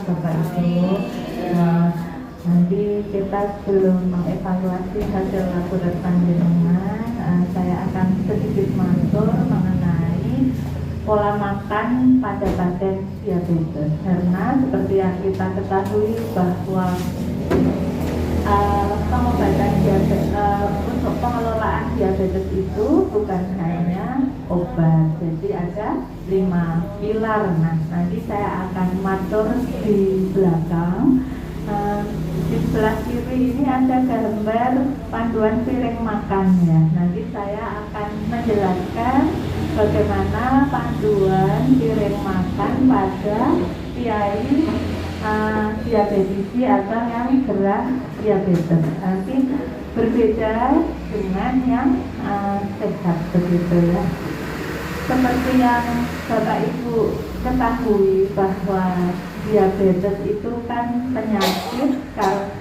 Bapak Ibu. Nah, nanti kita sebelum mengevaluasi hasil laporan panjenengan, saya akan sedikit matur mengenai pola makan pada pasien diabetes, karena seperti yang kita ketahui bahwa pengobatan diabetes, untuk pengelolaan diabetes itu bukan hanya obat, jadi ada 5 pilar. Nah, nanti saya akan matur di belakang. Di sebelah kiri ini ada gambar panduan piring makan ya. Nanti saya akan menjelaskan bagaimana panduan piring makan pada piai diabetisi atau yang gerak diabetes. Nanti berbeda dengan yang sehat begitu ya. Seperti yang Bapak Ibu ketahui bahwa diabetes itu kan penyakit kalau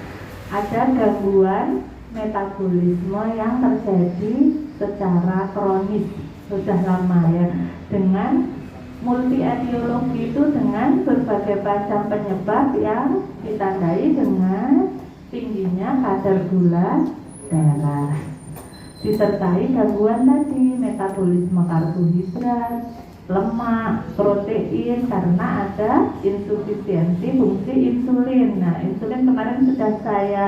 ada gangguan metabolisme yang terjadi secara kronis sudah lama ya, dengan multi etiologi itu dengan berbagai macam penyebab yang ditandai dengan tingginya kadar gula darah, disertai gangguan tadi metabolisme karbohidrat, lemak, protein, karena ada insufisiensi fungsi insulin. Nah, insulin kemarin sudah saya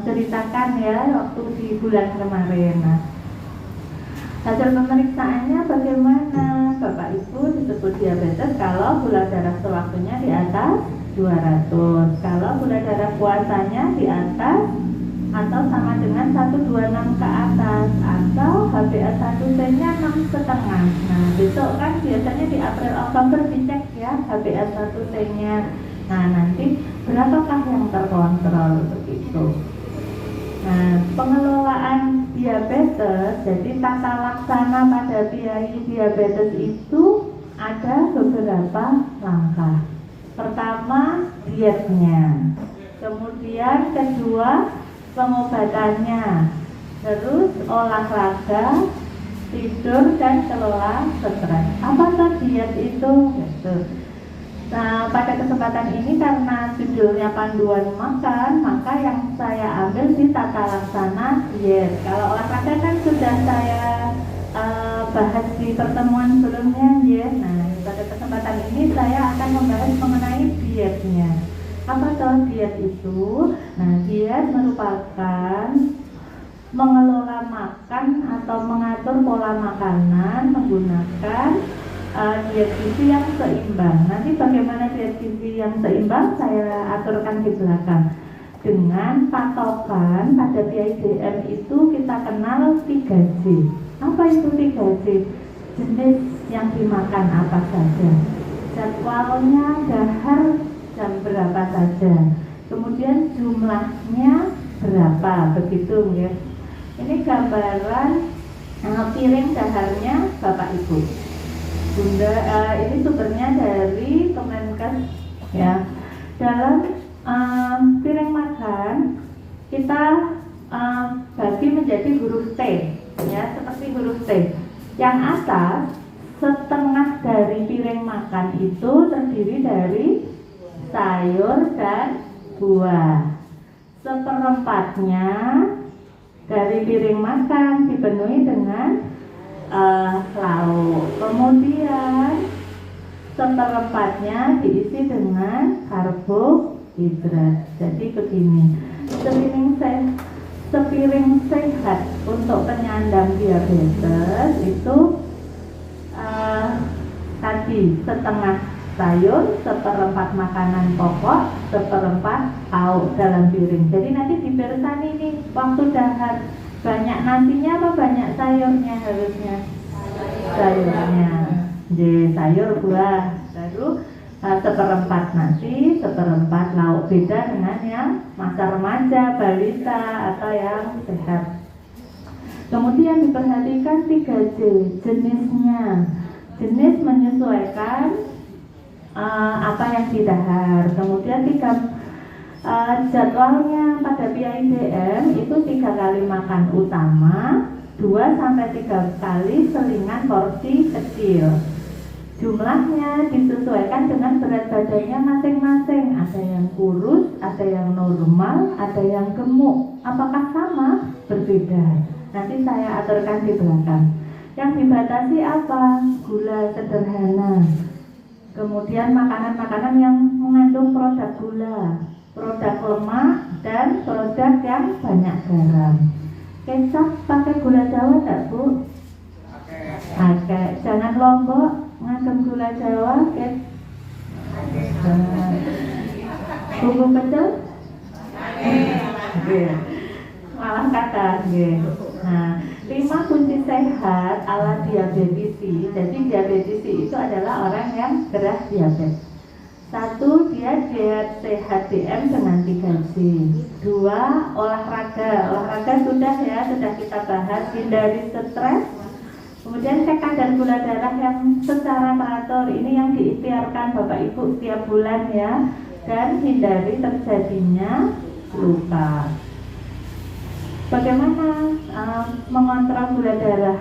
ceritakan ya waktu di bulan kemarin. Nah, hasil pemeriksaannya bagaimana? Bapak Ibu disebut diabetes kalau gula darah sewaktunya di atas 200, kalau gula darah puasanya di atas atau sama dengan 126 ke atas, atau HbA1c-nya 6,5. Nah, besok kan biasanya di April Oktober dicek ya HbA1c-nya. Nah, nanti berapakah yang terkontrol begitu. Nah, pengelolaan diabetes, jadi tata laksana pada piai diabetes itu ada beberapa langkah. Pertama, dietnya. Kemudian kedua, pengobatannya. Terus olahraga, tidur, dan kelola stres. Apa tuh diet itu? Gitu. Nah, pada kesempatan ini karena judulnya panduan makan, maka yang saya ambil di tata laksana diet. Kalau olahraga kan sudah saya bahas di pertemuan sebelumnya ya. Nah, pada kesempatan ini saya akan membahas mengenai dietnya. Apa tuh diet itu? Nah, diet merupakan mengelola makan atau mengatur pola makanan menggunakan diet gizi yang seimbang. Nanti bagaimana diet gizi yang seimbang saya aturkan di belakang. Dengan patokan pada PIDM itu kita kenal 3J. Apa itu 3J? Jenis yang dimakan apa saja, jadwalnya dahar jam berapa saja, kemudian jumlahnya berapa, begitu ya. Ini gambaran piring daharnya Bapak Ibu. Bunda, ini sumbernya dari Kemenkes ya. Dalam piring makan kita bagi menjadi huruf T ya, seperti huruf T. Yang atas setengah dari piring makan itu terdiri dari sayur dan buah. Seperempatnya dari piring makan dipenuhi dengan lauk. Kemudian seperempatnya diisi dengan karbohidrat. Jadi begini, sepiring sehat untuk penyandang diabetes itu tadi setengah sayur, seperempat makanan pokok, seperempat lauk dalam piring. Jadi nanti dipersani nih waktu dahar, banyak nasinya apa banyak sayurnya harusnya? Sayurnya. Jadi sayur buah, baru seperempat nasi, seperempat lauk. Beda dengan yang masa remaja, balita atau yang sehat. Kemudian diperhatikan 3J, jenisnya. Jenis menyesuaikan apa yang didahar. Kemudian jadwalnya pada PIDM itu 3 kali makan utama, 2-3 kali selingan porsi kecil. Jumlahnya disesuaikan dengan berat badannya masing-masing. Ada yang kurus, ada yang normal, ada yang gemuk. Apakah sama? Berbeda. Nanti saya aturkan di belakang. Yang dibatasi apa? Gula sederhana. Kemudian makanan-makanan yang mengandung produk gula, produk lemak, dan produk yang banyak garam. Kecap pakai gula Jawa tak, Bu? Pakai. Jangan lombok ngandung gula Jawa, bumbu pecel, malah kata, Nah, 5 kunci sehat ala diabetisi. Jadi diabetisi itu adalah orang yang berat diabetes. 1, dia diet sehat DM dengan 3J. 2, olahraga. Olahraga sudah kita bahas. Hindari stres. Kemudian cek kadar gula darah yang secara teratur. Ini yang diikhtiarkan Bapak Ibu setiap bulan ya. Dan hindari terjadinya luka. Bagaimana mengontrol gula darah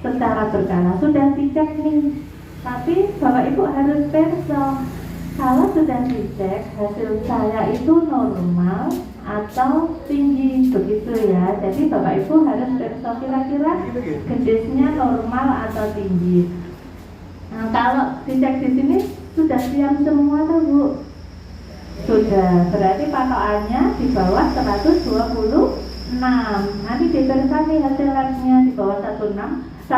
secara berkala? Sudah dicek nih. Tapi Bapak Ibu harus perso. Kalau sudah dicek hasil saya itu normal atau tinggi, begitu ya. Jadi Bapak Ibu harus perso kira-kira gendisnya normal atau tinggi. Nah, kalau dicek di sini sudah siap semua tuh, Bu. Sudah, berarti patokannya di bawah 126. Nanti diperiksa nih hasil labnya di bawah 126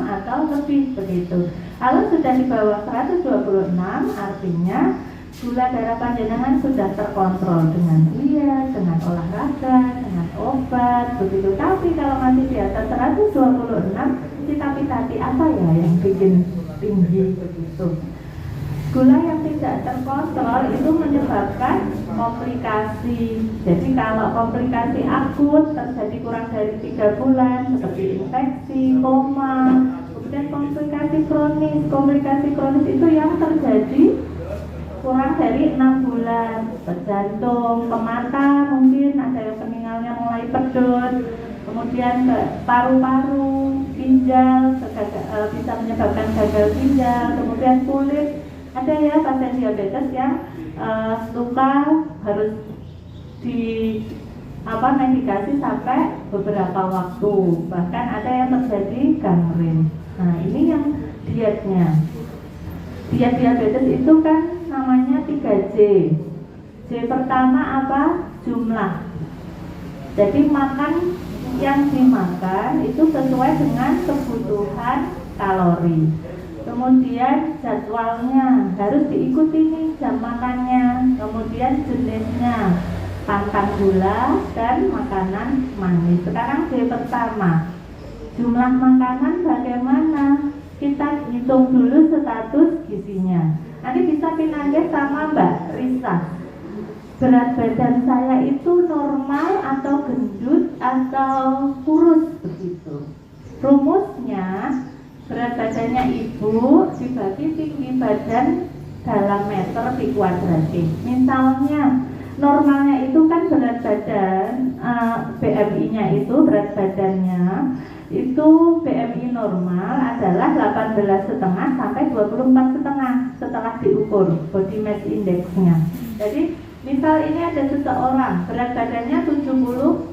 atau lebih, begitu. Kalau sudah di bawah 126 artinya gula darah panjenengan sudah terkontrol dengan diet, dengan olahraga, dengan obat, begitu. Tapi kalau masih di atas 126, kita hati apa ya yang bikin tinggi, begitu. Gula yang tidak terkontrol itu menyebabkan komplikasi. Jadi kalau komplikasi akut terjadi kurang dari 3 bulan seperti infeksi, koma. Kemudian komplikasi kronis. Komplikasi kronis itu yang terjadi kurang dari 6 bulan. Jantung, ke mata, mungkin ada yang peninggalnya mulai pedot. Kemudian ke paru-paru, ginjal, bisa menyebabkan gagal ginjal. Kemudian kulit. Ada ya pasien diabetes yang luka harus medikasi sampai beberapa waktu, bahkan ada yang terjadi gangren. Nah, ini yang dietnya. Diet diabetes itu kan namanya 3J. J pertama apa? Jumlah. Jadi makan yang dimakan itu sesuai dengan kebutuhan kalori. Kemudian jadwalnya harus diikuti nih, jam makannya. Kemudian jenisnya pantang gula dan makanan manis. Sekarang J pertama, jumlah makanan bagaimana? Kita hitung dulu status gizinya. Nanti bisa pindah sama Mbak Risa. Berat badan saya itu normal atau gendut atau kurus, begitu. Rumusnya, berat badannya ibu dibagi tinggi badan dalam meter dikuadrati. Misalnya normalnya itu kan berat badan BMI-nya itu berat badannya itu BMI normal adalah 18,5 sampai 24,5 setelah diukur body mass index-nya. Jadi misal ini ada seseorang berat badannya 76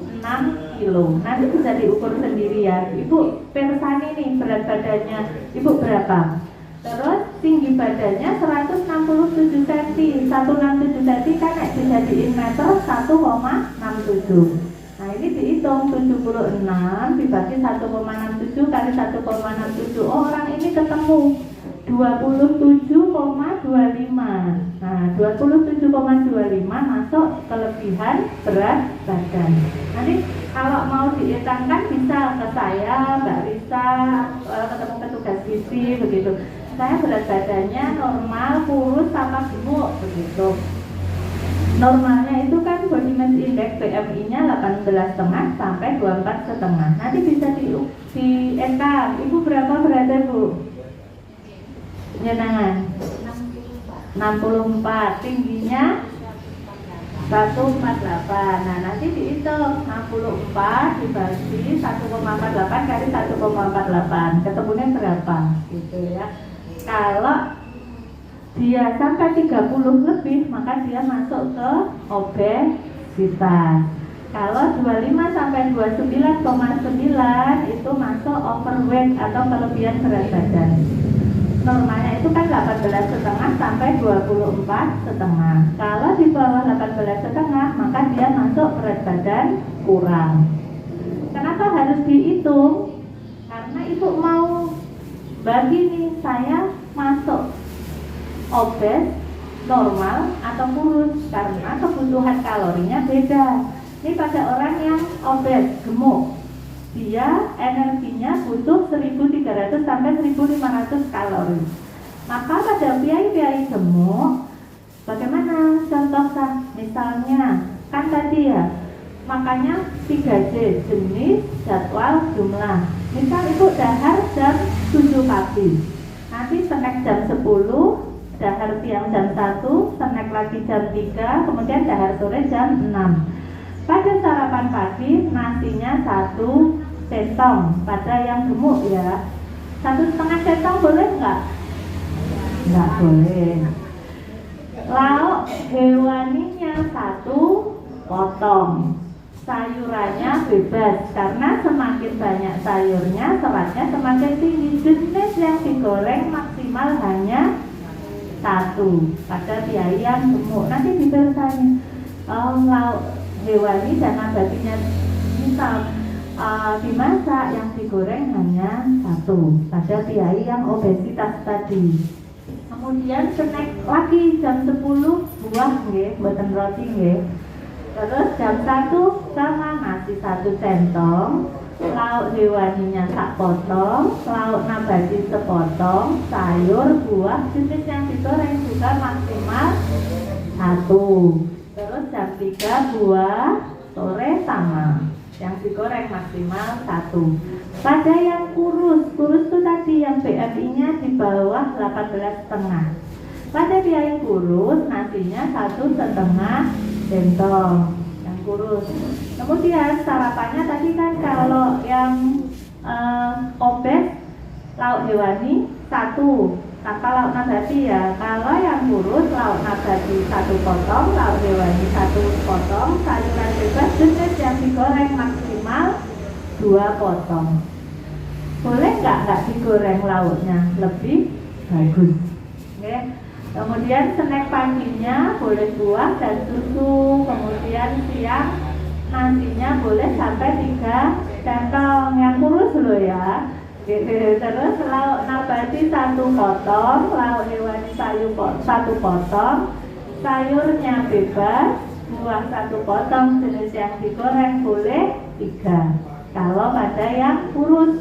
kilo, nanti bisa diukur sendiri ya. Ibu persani nih berat badannya ibu berapa? Terus tinggi badannya 167 cm. 167 cm kan dijadiin meter 1,67. Nah, ini dihitung 76 dibagi 1,67 kali 1,67. Oh, orang ini ketemu 27,25. Nah, 27,25 masuk kelebihan berat badan. Nanti kalau mau dihitungkan bisa ke saya, Mbak Risa, ketemu petugas gizi, begitu. Saya berat badannya normal, kurus, apa gemuk, begitu. Normalnya itu kan body mass index BMI-nya 18,5 sampai 24,5. Nanti bisa di EK. Ibu berapa beratnya, Bu? Jenengan 64, tingginya 148. Nah, nanti dihitung 64 dibagi 1,48 kali 1,48. Ketemunya berapa? Gitu ya. Kalau dia sampai 30 lebih, maka dia masuk ke obesitas. Kalau 25 sampai 29,9 itu masuk overweight atau kelebihan berat badan. Normalnya itu kan 18,5 sampai 24,5. Kalau di bawah 18,5 maka dia masuk berat badan kurang. Kenapa harus dihitung? Karena ibu mau bagi nih, saya masuk obes, normal atau kurus, karena kebutuhan kalorinya beda. Ini pada orang yang obes, gemuk, dia energinya butuh 1.300 sampai 1.500 kalori. Maka pada piai-piai gemuk, bagaimana contoh misalnya, kan tadi ya, makanya 3J, jenis, jadwal, jumlah. Misal ibu dahar jam 7 pagi, nanti snack jam 10, dahar siang jam 1, snack lagi jam 3, kemudian dahar sore jam 6. Pada sarapan pagi, nasinya 1 centong, pada yang gemuk ya. 1,5 centong boleh nggak? Nggak boleh. Lauk hewaninya 1 potong. Sayurannya bebas, karena semakin banyak sayurnya, seratnya semakin tinggi. Jenis yang digoreng maksimal hanya 1 pada piai yang gemuk. Nanti ditanya, lauk hewani dan nabatinya misal dimasak, yang digoreng hanya 1 pada piai yang obesitas tadi. Kemudian snack lagi jam 10 buah nggih, mboten roti nggih. Terus jam 1 sama nasi 1 centong, lauk hewaninya sak potong, lauk nabati sepotong, sayur, buah, jenis yang digoreng juga maksimal 1. Terus jam 3 buah, sore sama, yang digoreng maksimal 1. Pada yang kurus itu tadi yang BMI-nya di bawah 18,5. Pada dia yang kurus, nasinya 1,5 centong, yang kurus. Kemudian sarapannya tadi kan kalau yang obes, lauk hewani 1 tanpa lauk nabati ya. Kalau yang kurus, lauk nabati 1 potong, lauk hewani 1 potong, sayuran bebas jenis yang digoreng maksimal 2 potong. Boleh nggak digoreng lauknya? Lebih bagus. Oke. Kemudian snack paginya boleh buah dan susu. Kemudian siang nasinya boleh sampai 3 centong, yang kurus loh ya. Terus lauk nabati 1 potong, lauk hewani 1 potong, sayurnya bebas, buah 1 potong, jenis yang digoreng boleh 3 kalau pada yang kurus.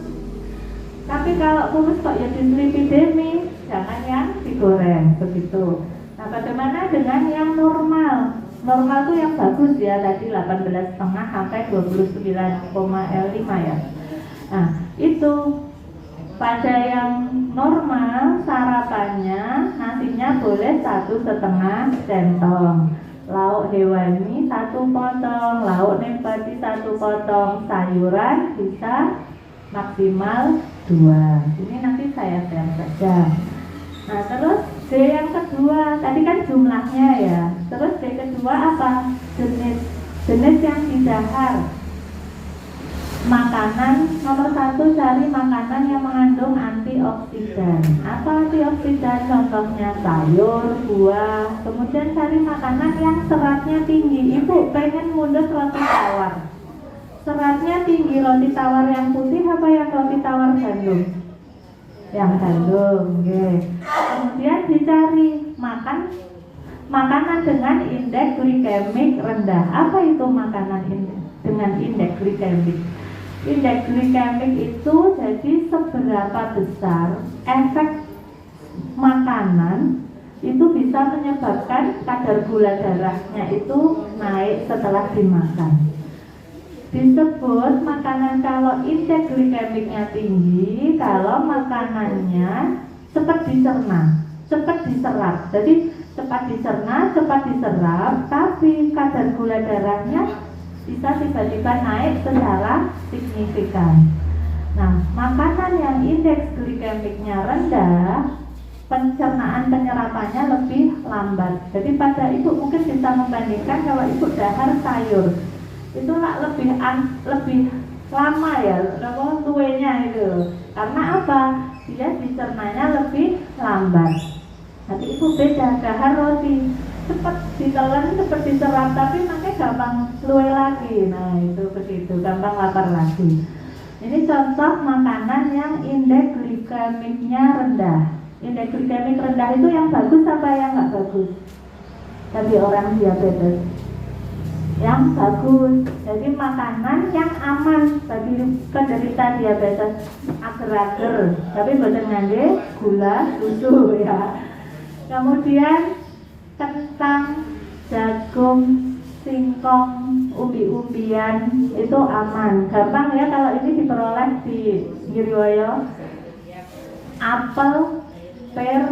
Tapi kalau kurus kok ya dislipidemi, jangan yang digoreng begitu. Nah, bagaimana dengan yang normal? Normal itu yang bagus ya, tadi 18,5 sampai 29,5 ya. Nah, itu pada yang normal sarapannya nasinya boleh 1,5 centong, lauk hewani 1 potong, lauk nabati 1 potong, sayuran bisa maksimal 2. Ini nanti saya share saja. Nah, terus D yang kedua, tadi kan jumlahnya ya. Terus D kedua apa? Jenis yang didahar. Makanan nomor 1, cari makanan yang mengandung antioksidan. Apa antioksidan? Contohnya sayur, buah. Kemudian cari makanan yang seratnya tinggi. Ibu pengen mundur roti tawar. Seratnya tinggi, roti tawar yang putih apa yang roti tawar gandum? Yang gandum, okay. Kemudian dicari makanan dengan indeks glikemik rendah. Apa itu makanan dengan indeks glikemik? Indeks glikemik itu jadi seberapa besar efek makanan itu bisa menyebabkan kadar gula darahnya itu naik setelah dimakan. Disebut makanan kalau indeks glikemiknya tinggi kalau makanannya cepat dicerna, cepat diserap. Jadi cepat dicerna, cepat diserap, tapi kadar gula darahnya bisa tiba-tiba naik secara signifikan. Nah, makanan yang indeks glikemiknya rendah pencernaan penyerapannya lebih lambat. Jadi pada ibu mungkin bisa membandingkan kalau ibu dahar sayur itu lebih lama ya, luwenya itu. Karena apa? Dia dicernanya lebih lambat. Nanti ibu beda, dahar roti cepat ditelan, cepat diserap, tapi makanya gampang luwe lagi. Nah itu begitu, gampang lapar lagi. Ini contoh makanan yang indeks glikemiknya rendah. Indeks glikemik rendah itu yang bagus apa yang nggak bagus? Bagi orang diabetes yang bagus. Jadi makanan yang aman bagi penderita diabetes, agar-agar, tapi boten ngangge gula, susu ya. Kemudian kentang, jagung, singkong, umbi-umbian itu aman, gampang ya kalau ini diperoleh di Giriwoyo. Apel, per,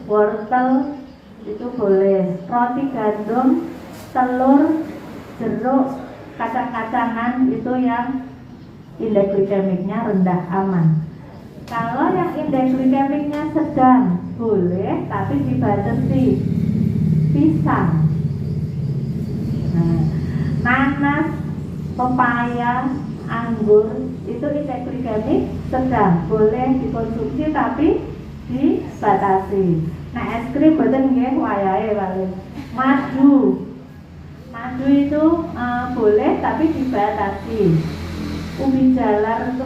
wortel itu boleh. Roti gandum, telur, jeruk, kacang-kacangan itu yang indeks glikemiknya rendah, aman. Kalau yang indeks glikemiknya sedang boleh, tapi dibatasi. Pisang, nanas, pepaya, anggur itu indeks glikemik sedang, boleh dikonsumsi tapi dibatasi. Nah es krim boten nggih wayahe paling. Madu itu boleh tapi dibatasi. Ubi jalar,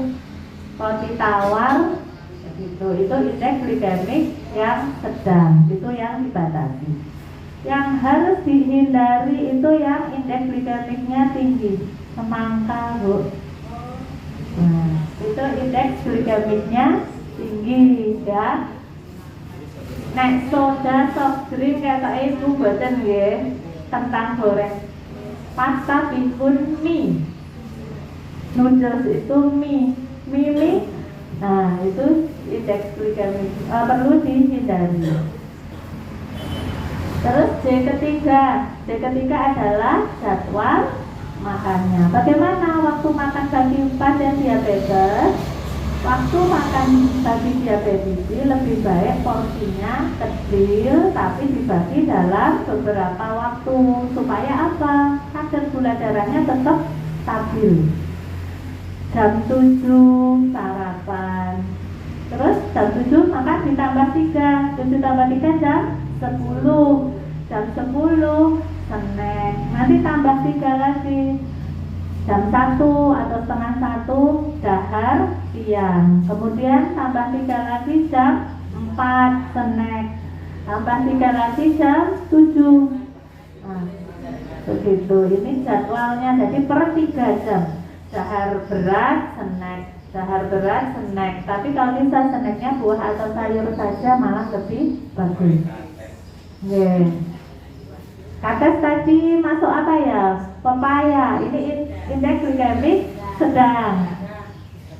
roti tawar gitu, itu indeks glikemik yang sedang, itu yang dibatasi. Yang harus dihindari itu yang indeks glikemiknya tinggi, semangka bu. Nah, itu indeks glikemiknya tinggi ya. Nek soda, soft drink kata ibu boten nggih, kentang goreng, pasta, bihun, mie, noodles itu mie. Nah itu indeks glikemik perlu dihindari. Terus D ketiga adalah jadwal makannya. Bagaimana waktu makan bagi pasien diabetes? Waktu makan bagi diabetes lebih baik porsinya kecil tapi dibagi dalam beberapa waktu supaya apa? Kadar gula darahnya tetap stabil. Jam 7 sarapan, terus jam 7 makan ditambah 3, 7 tambah 3 jam 10, jam 10 snack, nanti tambah 3 lagi, jam 1 atau setengah 1 dahar siang, kemudian tambah 3 lagi jam 4 snack, tambah 3 lagi jam 7. Nah, begitu, ini jadwalnya, jadi per 3 jam dahar berat, snack. Tapi kalau bisa snacknya buah atau sayur saja malah lebih bagus. Kates tadi masuk apa ya? Pepaya. Ini indeks glikemik sedang.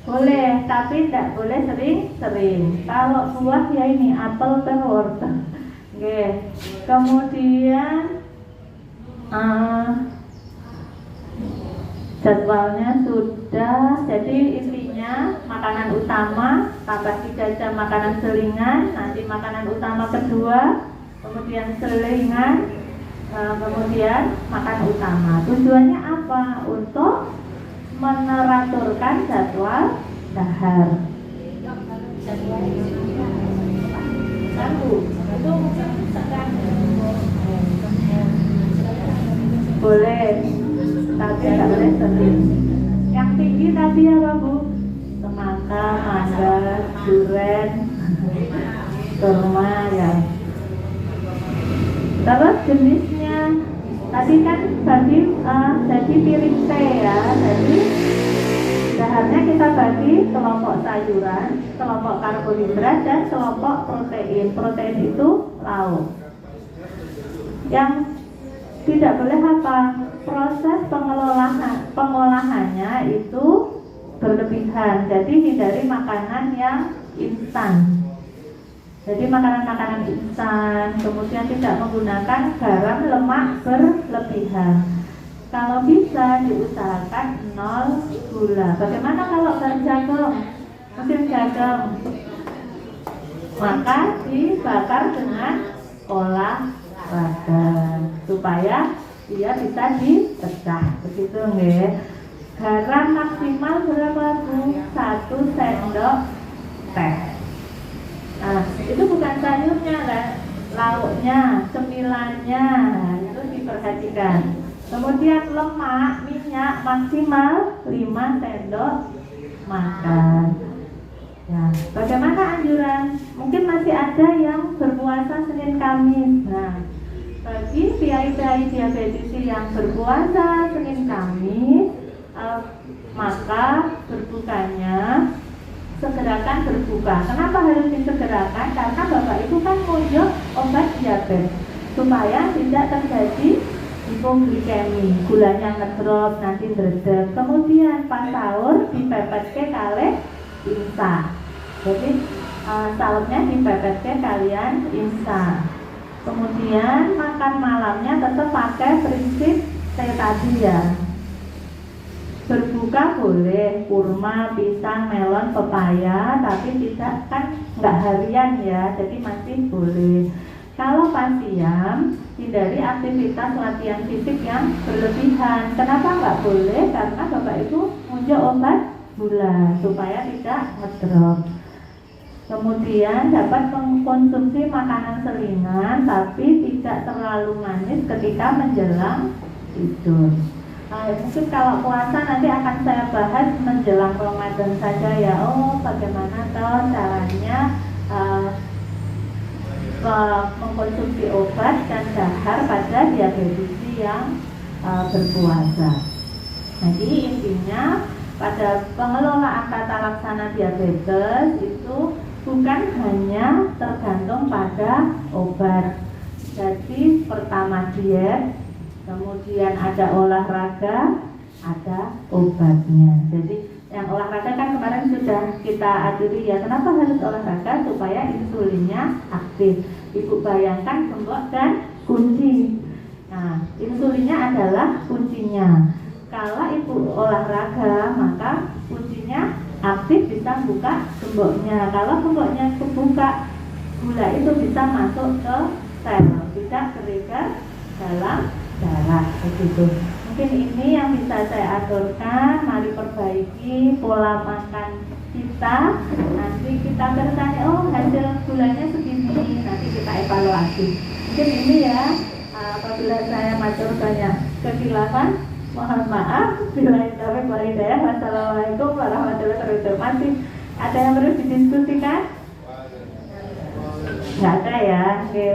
Boleh, tapi tidak boleh sering-sering. Kalau buah ya ini apel, per, wortel. Kemudian jadwalnya sudah, jadi intinya makanan utama tambah 3 jam makanan selingan, nanti makanan utama kedua, kemudian selingan, kemudian makan utama. Tujuannya apa? Untuk meneraturkan jadwal dahar. Itu boleh, tapi tidak boleh sering. Yang tinggi tadi apa bu? Semangka, mangga, durian, kurma ya. Terus jenisnya tadi kan jadi piring T ya. Jadi daharnya kita bagi kelompok sayuran, kelompok karbohidrat dan kelompok protein. Protein itu lauk. Yang tidak boleh apa? Proses pengolahannya itu berlebihan. Jadi hindari makanan yang instan. Jadi makanan-makanan instan, kemudian tidak menggunakan garam, lemak berlebihan. Kalau bisa diusahakan 0 gula. Bagaimana kalau jagung? Musim jagung maka dibakar dengan olahraga supaya dia bisa dipecah. Begitu nggih. Garam maksimal berapa Bu? 1 sendok teh. Nah, itu bukan sayurnya kan, lauknya, cemilannya, nah, itu diperhatikan. Kemudian lemak, minyak maksimal 5 sendok makan. Ya, bagaimana anjuran? Mungkin masih ada yang berpuasa Senin Kamis. Nah, bagi piai-piai diabetes yang berpuasa Senin Kamis, maka berbukanya segerakan berbuka. Kenapa harus disegerakan? Karena Bapak Ibu kan ngunjuk obat diabetes supaya tidak terjadi hipoglikemi, gulanya ngedrop, nanti ndredeg. Kemudian pas sahur dipepetke kalih instan. Jadi sahurnya dipepetke kalian instan. Kemudian makan malamnya tetap pakai prinsip saya tadi ya. Berbuka boleh kurma, pisang, melon, pepaya, tapi tidak kan nggak harian ya, jadi masih boleh. Kalau pas siang, hindari aktivitas latihan fisik yang berlebihan. Kenapa nggak boleh? Karena Bapak Ibu ngunjuk obat gula supaya tidak ngedrop. Kemudian dapat mengkonsumsi makanan selingan, tapi tidak terlalu manis ketika menjelang tidur. Mungkin kalau puasa nanti akan saya bahas menjelang Ramadan saja ya. Bagaimana toh caranya mengkonsumsi obat dan dahar pada diabetes yang berpuasa. Jadi intinya pada pengelolaan tata laksana diabetes itu bukan hanya tergantung pada obat. Jadi pertama diet, kemudian ada olahraga, ada obatnya. Jadi yang olahraga kan kemarin sudah kita aturi ya. Kenapa harus olahraga? Supaya insulinnya aktif. Ibu bayangkan gembok dan kunci. Nah, insulinnya adalah kuncinya. Kalau ibu olahraga, maka kuncinya aktif, bisa buka gemboknya. Kalau gemboknya kebuka, gula itu bisa masuk ke sel, tidak beredar dalam darah. Begitu. Mungkin ini yang bisa saya aturkan. Mari perbaiki pola makan kita. Nanti kita bertanya, hasil gulanya segini. Nanti kita evaluasi. Mungkin ini ya. Apabila saya matur banyak kekilafan, mohon maaf. Bila taufiq wal hidayah. Wassalamualaikum warahmatullahi wabarakatuh. Masih ada yang perlu didiskusikan? Nggak ada ya. Oke.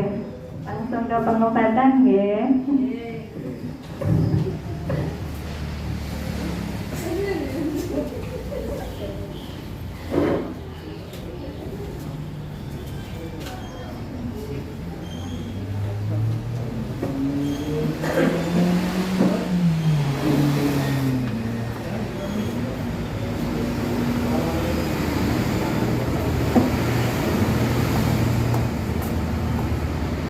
Langsung ke pengobatan ya.